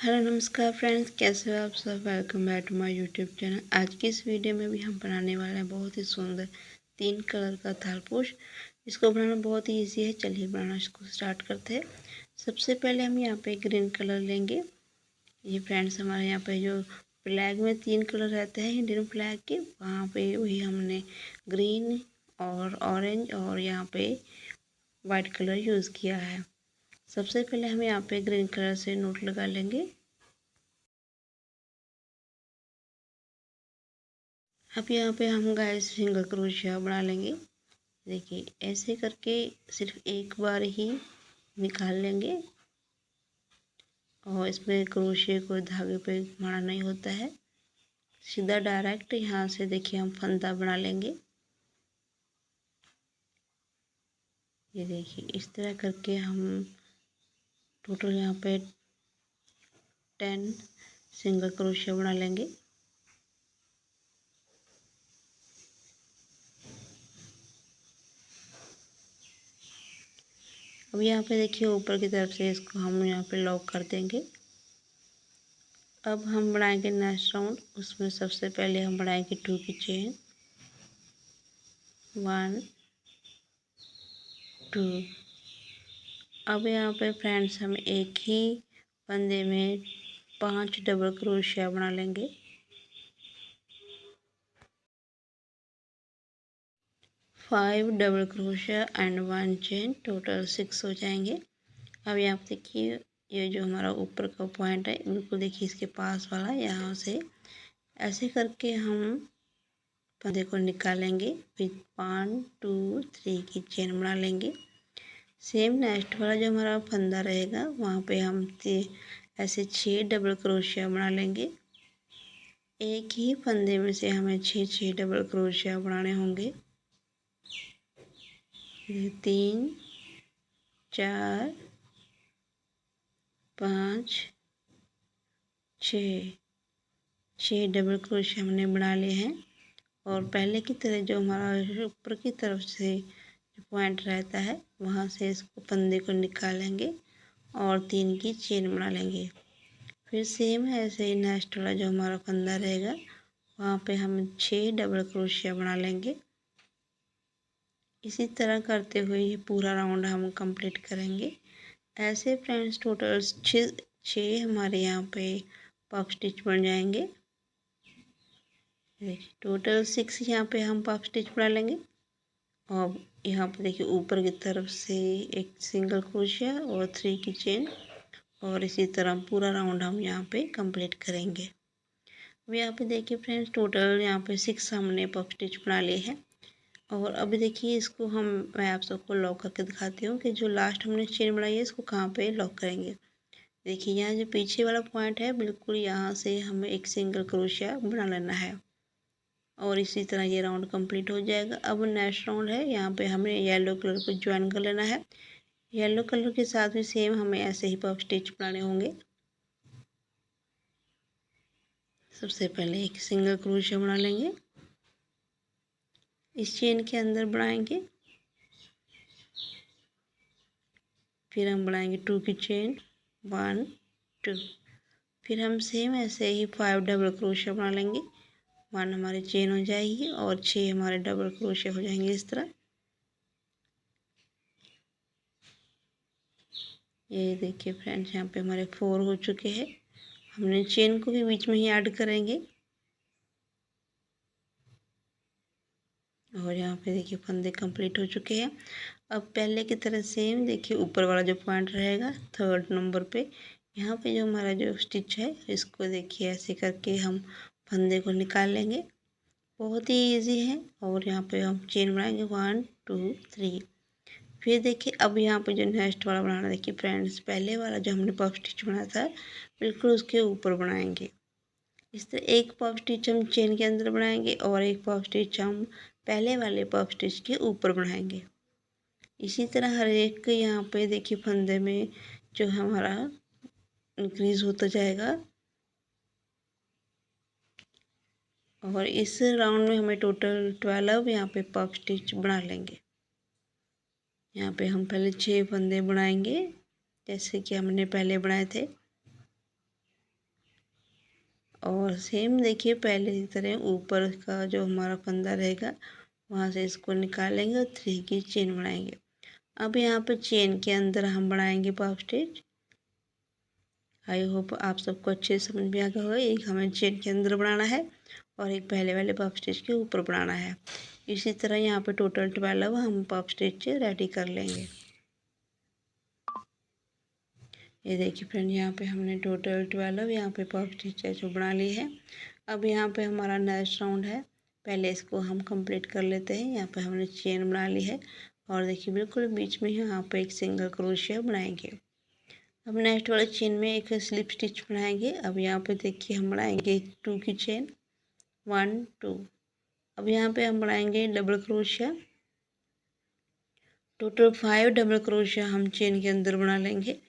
Hello नमस्कार friends, कैसे हो आप सब। Welcome back to my YouTube channel. आज की इस वीडियो में भी हम बनाने वाले हैं बहुत ही सुंदर 3 कलर का थालपोश। इसको बनाना बहुत ही इजी है। चलिए बनाना इसको स्टार्ट करते हैं। सबसे पहले हम यहाँ पे ग्रीन कलर लेंगे। ये फ्रेंड्स हमारे यहाँ पे जो फ्लैग में 3 कलर रहते हैं इंडियन फ्लैग के, वहाँ पे वही हमने ग्रीन और ऑरेंज और यहाँ पे वाइट कलर यूज़ किया है। सबसे पहले हम यहाँ पे ग्रीन कलर से नोट लगा लेंगे। अब यहाँ पे हम गाइस सिंगल क्रोशिया बना लेंगे। देखिए ऐसे करके सिर्फ एक बार ही निकाल लेंगे और इसमें क्रोशिया को धागे पे मारना नहीं होता है, सीधा डायरेक्ट यहाँ से देखिए हम फंदा बना लेंगे। ये देखिए इस तरह करके हम टोटल यहाँ पे 10 सिंगल क्रोशिया बना लेंगे। अब यहाँ पे देखिए ऊपर की तरफ से इसको हम यहाँ पे लॉक कर देंगे। अब हम बनाएंगे नेक्स्ट राउंड। उसमें सबसे पहले हम बनाएंगे 2 की चेन, 1 2। अब यहाँ पे फ्रेंड्स हम एक ही फंदे में 5 डबल क्रोशिया बना लेंगे। Five double crochet and 1 chain, total 6 हो जाएंगे। अब यहाँ पे देखिए ये जो हमारा ऊपर का पॉइंट है बिल्कुल देखिए इसके पास वाला, यहाँ से ऐसे करके हम फंदे को निकालेंगे। फिर 1 2 3 की चेन बना लेंगे। सेम नेक्स्ट वाला जो हमारा फंदा रहेगा वहाँ पे हम ऐसे 6 डबल क्रोशिया बना लेंगे। एक ही फंदे में से हमें 6 डबल क्रोशिया बनाने होंगे। 3 4 5 6 डबल क्रोशिया हमने बना लिए हैं। और पहले की तरह जो हमारा ऊपर की तरफ से जो पॉइंट रहता है वहाँ से इसको फंदे को निकालेंगे और 3 की चेन बना लेंगे। फिर सेम ऐसे ही नेक्स्ट वाला जो हमारा फंदा रहेगा वहाँ पे हम 6 डबल क्रोशिया बना लेंगे। इसी तरह करते हुए ये पूरा राउंड हम कंप्लीट करेंगे। ऐसे फ्रेंड्स टोटल 6 हमारे यहाँ पे पफ स्टिच बन जाएंगे। देखिए टोटल 6 यहाँ पे हम पफ स्टिच बना लेंगे। और यहाँ पे देखिए ऊपर की तरफ से एक सिंगल क्रोशिया और 3 की चेन, और इसी तरह पूरा राउंड हम यहाँ पे कंप्लीट करेंगे। अब यहाँ पे देखिए फ्रेंड्स टोटल यहाँ पे 6 हमने पफ स्टिच बना लिए हैं। और अभी देखिए इसको मैं आप सबको लॉक करके दिखाती हूँ कि जो लास्ट हमने चेन बनाई है इसको कहाँ पे लॉक करेंगे। देखिए यहाँ जो पीछे वाला पॉइंट है बिल्कुल यहाँ से हमें एक सिंगल क्रोशिया बना लेना है और इसी तरह ये राउंड कंप्लीट हो जाएगा। अब नेक्स्ट राउंड है, यहाँ पे हमें येलो कलर को ज्वाइन कर लेना है। येलो कलर के साथ भी सेम हमें ऐसे ही पफ स्टिच बनाने होंगे। सबसे पहले एक सिंगल क्रोशिया बना लेंगे, इस चेन के अंदर बनाएंगे। फिर हम बनाएंगे 2 की चेन, 1 2। फिर हम सेम ऐसे ही 5 डबल क्रोशिया बना लेंगे। 1 हमारी चेन हो जाएगी और 6 हमारे डबल क्रोशिया हो जाएंगे इस तरह। ये देखिए फ्रेंड्स यहाँ पे हमारे 4 हो चुके हैं। हमने चेन को भी बीच में ही ऐड करेंगे। और यहाँ पे देखिए फंदे कंप्लीट हो चुके हैं। अब पहले की तरह सेम देखिए ऊपर वाला जो पॉइंट रहेगा 3rd नंबर पे, यहाँ पे जो हमारा जो स्टिच है इसको देखिए ऐसे करके हम फंदे को निकाल लेंगे। बहुत ही इजी है। और यहाँ पे हम चेन बनाएंगे 1 2 3। फिर देखिए अब यहाँ पे जो नेक्स्ट वाला बनाना, देखिए फ्रेंड्स पहले वाला जो हमने पफ स्टिच बनाया था बिल्कुल उसके ऊपर बनाएंगे। इस तरह एक पफ स्टिच हम चेन के अंदर बनाएंगे और एक पफ स्टिच हम पहले वाले पफ स्टिच के ऊपर बनाएंगे। इसी तरह हर एक यहाँ पे देखिए फंदे में जो हमारा इंक्रीज होता जाएगा। और इस राउंड में हमें टोटल 12 यहाँ पे पफ स्टिच बना लेंगे। यहाँ पे हम पहले 6 फंदे बनाएंगे जैसे कि हमने पहले बनाए थे। और सेम देखिए पहले की तरह ऊपर का जो हमारा फंदा रहेगा वहाँ से इसको निकालेंगे और 3 की चेन बनाएंगे। अब यहाँ पे चेन के अंदर हम बनाएंगे पफ स्टिच। आई होप आप सबको अच्छे से समझ में आ गया होगा। एक हमें चेन के अंदर बनाना है और एक पहले वाले पफ स्टिच के ऊपर बनाना है। इसी तरह यहाँ पे टोटल 12 हम पफ स्टिच रेडी कर लेंगे। ये देखिए फ्रेंड, यहाँ पे हमने टोटल 12 यहाँ पे पफ स्टिच जो बना ली है। अब यहाँ पे हमारा नेक्स्ट राउंड है, पहले इसको हम कंप्लीट कर लेते हैं। यहाँ पे हमने चेन बना ली है और देखिए बिल्कुल बीच में यहाँ पे एक सिंगल क्रोशिया बनाएंगे। अब नेक्स्ट वाले चेन में एक स्लिप स्टिच बनाएंगे। अब यहाँ पे देखिए हम बनाएंगे 2 की चेन, 1 2। अब यहाँ पे हम बनाएंगे double crochet. Total 5 double crochet हम चेन के अंदर बना लेंगे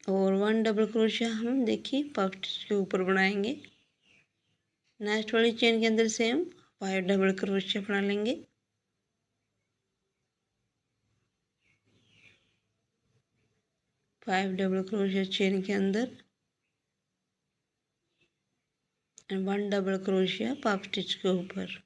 और 1 डबल क्रोशिया हम देखिए पफ स्टिच के ऊपर बनाएंगे। नेक्स्ट वाली चेन के अंदर सेम 5 डबल क्रोशिया बना लेंगे। फाइव डबल क्रोशिया चेन के अंदर and 1 double crochet puff stitch के ऊपर।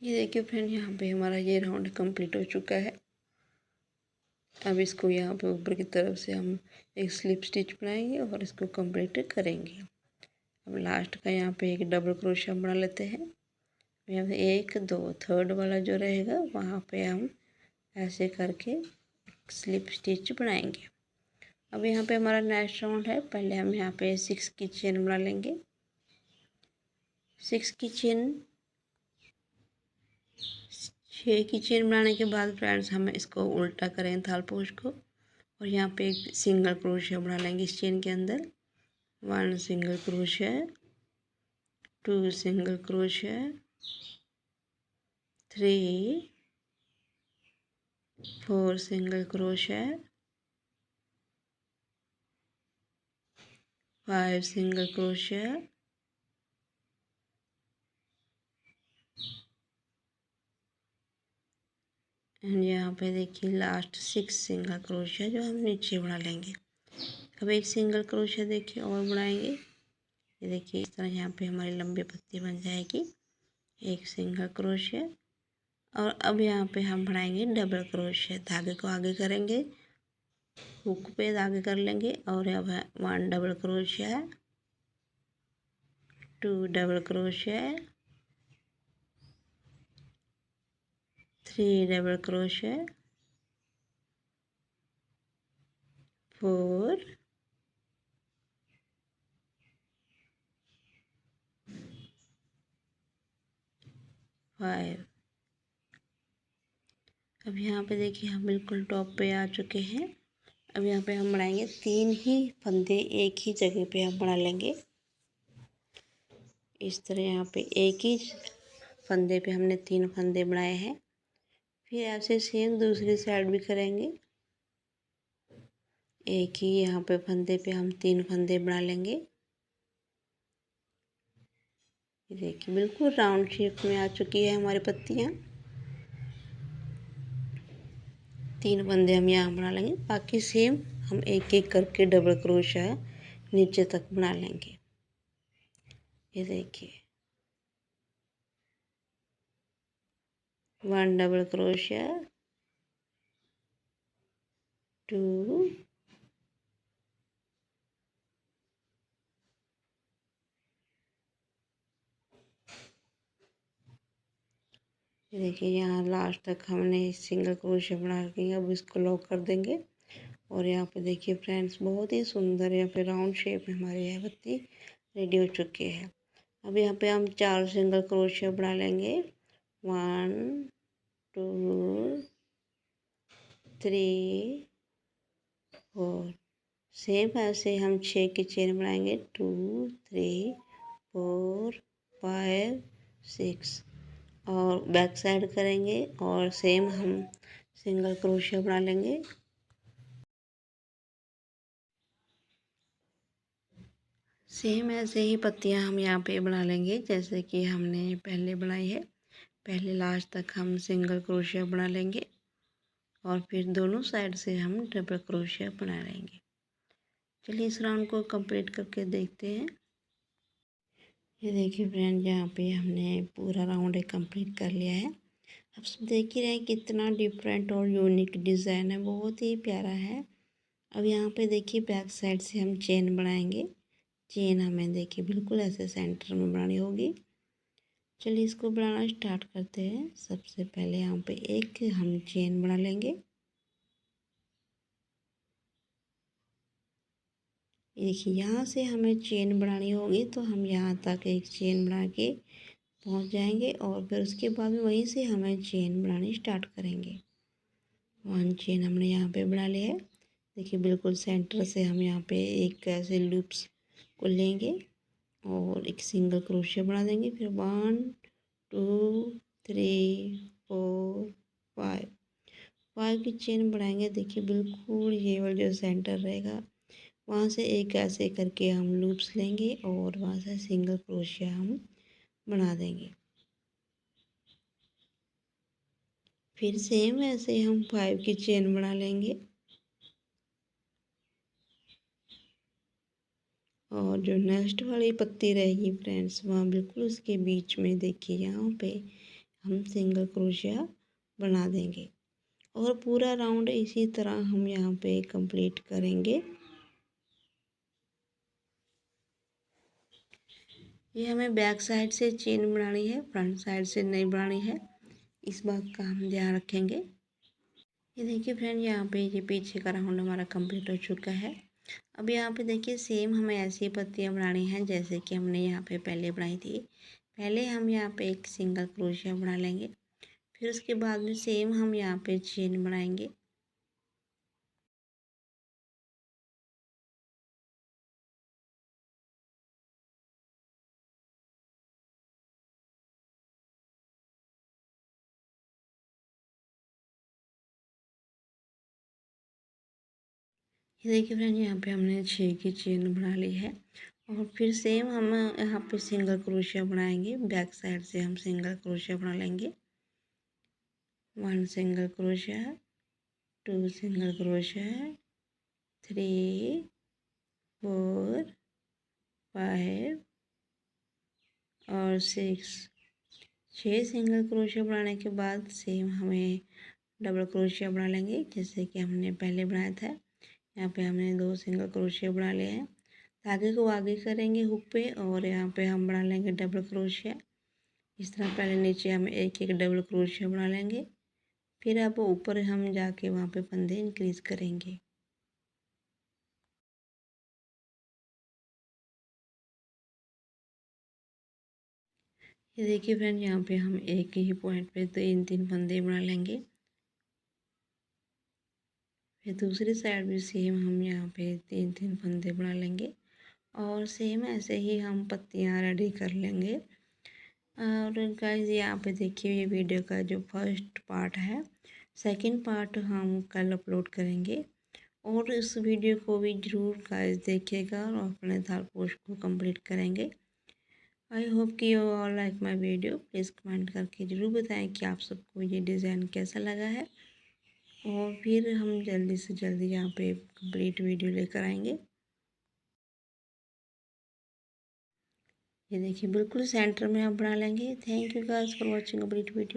ये देखिए फ्रेंड, यहाँ पे हमारा ये राउंड कंप्लीट हो चुका है। अब इसको यहाँ पे ऊपर की तरफ से हम एक स्लिप स्टिच बनाएंगे और इसको कंप्लीट करेंगे। अब लास्ट का यहाँ पे एक डबल क्रोशिया बना लेते हैं। यहाँ पे 1 2 थर्ड वाला जो रहेगा वहाँ पे हम ऐसे करके स्लिप स्टिच बनाएंगे। अब यहाँ पे हमारा नेक्स्ट राउंड है, पहले हम यहाँ पे 6 की चेन बना लेंगे। 6 की चेन, 6 की चेन बनाने के बाद फ्रेंड्स हम इसको उल्टा करें थालपोश को और यहाँ पे एक सिंगल क्रोशिया बना लेंगे इस चेन के अंदर। 1 single crochet, 2 single crochet, 3 4 single crochet, 5 single crochet, and यहाँ पे देखिए लास्ट 6 सिंगल क्रोशिया जो हम नीचे बना लेंगे। अब एक सिंगल क्रोशिया देखिए और बनाएंगे। ये देखिए इस तरह यहाँ पे हमारी लंबी पत्ती बन जाएगी। एक सिंगल क्रोशिया और अब यहाँ पे हम बनाएंगे डबल क्रोशिया। धागे को आगे करेंगे, हुक पे धागे कर लेंगे और अब 1 डबल क्रोशिया है, 2 डबल क्रोशिया है, 3 डबल क्रोशिया, 4 5। अब यहाँ पे देखिए हम बिल्कुल टॉप पे आ चुके हैं। अब यहाँ पे हम बनाएंगे 3 ही फंदे एक ही जगह पे हम बना लेंगे। इस तरह यहाँ पे एक ही फंदे पे हमने 3 फंदे बनाए हैं। फिर ऐसे सेम दूसरी साइड भी करेंगे। एक ही यहाँ पे फंदे पे हम 3 फंदे बना लेंगे। ये देखिए बिल्कुल राउंड शेप में आ चुकी है हमारी पत्तियाँ। 3 फंदे हम यहाँ बना लेंगे, बाकी सेम हम एक एक करके डबल क्रोशिया नीचे तक बना लेंगे। ये देखिए 1 डबल क्रोशिया, 2 ये देखिए यहाँ लास्ट तक हमने सिंगल क्रोशिया बना के अब इसको लॉक कर देंगे। और यहाँ पे देखिए फ्रेंड्स, बहुत ही सुंदर यहाँ पे राउंड शेप में हमारी यह पत्ती रेडी हो चुकी है। अब यहाँ पे हम 4 सिंगल क्रोशिया बना लेंगे। 1 2 3 4। सेम ऐसे हम 6 की चेन बनाएंगे। 2 3 4 5 6 और बैक साइड करेंगे और सेम हम सिंगल क्रोशिया बना लेंगे। सेम ऐसे ही पत्तियां हम यहाँ पे बना लेंगे जैसे कि हमने पहले बनाई है। पहले लास्ट तक हम सिंगल क्रोशिया बना लेंगे और फिर दोनों साइड से हम डबल क्रोशिया बना लेंगे। चलिए इस राउंड को कंप्लीट करके देखते हैं। ये देखिए फ्रेंड, यहाँ पे हमने पूरा राउंड कंप्लीट कर लिया है। अब सब देख ही रहे हैं कितना डिफरेंट और यूनिक डिज़ाइन है, बहुत ही प्यारा है। अब यहाँ पे देखिए बैक साइड से हम चेन बनाएंगे। चेन हमें देखिए बिल्कुल ऐसे सेंटर में बनानी होगी। चलिए इसको बनाना स्टार्ट करते हैं। सबसे पहले यहाँ पे एक हम चेन बना लेंगे। देखिए यहाँ से हमें चेन बनानी होगी तो हम यहाँ तक एक चेन बना के पहुँच जाएंगे और फिर उसके बाद में वहीं से हमें चेन बनानी स्टार्ट करेंगे। वन चेन हमने यहाँ पे बना लिया है। देखिए बिल्कुल सेंटर से हम यहाँ पे एक ऐसे लूप्स को लेंगे और एक सिंगल क्रोशिया बना देंगे। फिर 1 2 3 4 5 की चेन बनाएंगे। देखिए बिल्कुल ये वाला जो सेंटर रहेगा वहाँ से एक ऐसे करके हम लूप्स लेंगे और वहाँ से सिंगल क्रोशिया हम बना देंगे। फिर सेम ऐसे हम 5 की चेन बना लेंगे और जो नेक्स्ट वाली पत्ती रहेगी फ्रेंड्स वहाँ बिल्कुल उसके बीच में देखिए यहाँ पे हम सिंगल क्रोशिया बना देंगे और पूरा राउंड इसी तरह हम यहाँ पे कंप्लीट करेंगे। ये हमें बैक साइड से चेन बनानी है, फ्रंट साइड से नहीं बनानी है, इस बात का हम ध्यान रखेंगे। ये देखिए फ्रेंड, यहाँ पे ये पीछे का राउंड हमारा कंप्लीट हो चुका है। अब यहाँ पे देखिए सेम हमें ऐसी पत्तियाँ बनानी हैं जैसे कि हमने यहाँ पे पहले बनाई थी। पहले हम यहाँ पे एक सिंगल क्रोशिया बना लेंगे, फिर उसके बाद में सेम हम यहाँ पे चेन बनाएंगे। ये देखिए फ्रेंड, यहाँ पे हमने 6 की चेन बना ली है और फिर सेम हम यहाँ पे सिंगल क्रोशिया बनाएंगे। बैक साइड से हम सिंगल क्रोशिया बना लेंगे। 1 सिंगल क्रोशिया, 2 सिंगल क्रोशिया, 3 4 5 और 6। 6 सिंगल क्रोशिया बनाने के बाद सेम हमें डबल क्रोशिया बना लेंगे जैसे कि हमने पहले बनाया था। यहाँ पे हमने 2 सिंगल क्रोशिया बना लिए हैं। धागे को आगे करेंगे हुक पे और यहाँ पे हम बना लेंगे डबल क्रोशिया। इस तरह पहले नीचे हम एक एक डबल क्रोशिया बना लेंगे, फिर अब ऊपर हम जाके वहाँ पे फंदे इंक्रीज करेंगे। ये देखिए फ्रेंड, यहाँ पे हम एक ही पॉइंट पे 3 फंदे बना लेंगे। फिर दूसरी साइड भी सेम हम यहाँ पे 3 फंदे बना लेंगे और सेम ऐसे ही हम पत्तियाँ रेडी कर लेंगे। और गाइस यहाँ पे देखिए ये वीडियो का जो फर्स्ट पार्ट है, सेकंड पार्ट हम कल अपलोड करेंगे और इस वीडियो को भी ज़रूर गाइस देखिएगा और अपने थाल पोस्ट को कंप्लीट करेंगे। आई होप कि you all like my video. Please comment करके ज़रूर बताएं कि आप सबको ये डिज़ाइन कैसा लगा है और फिर हम जल्दी से जल्दी यहाँ पे कंप्लीट वीडियो लेकर आएंगे। ये देखिए बिल्कुल सेंटर में आप बना लेंगे। Thank you guys for watching complete video.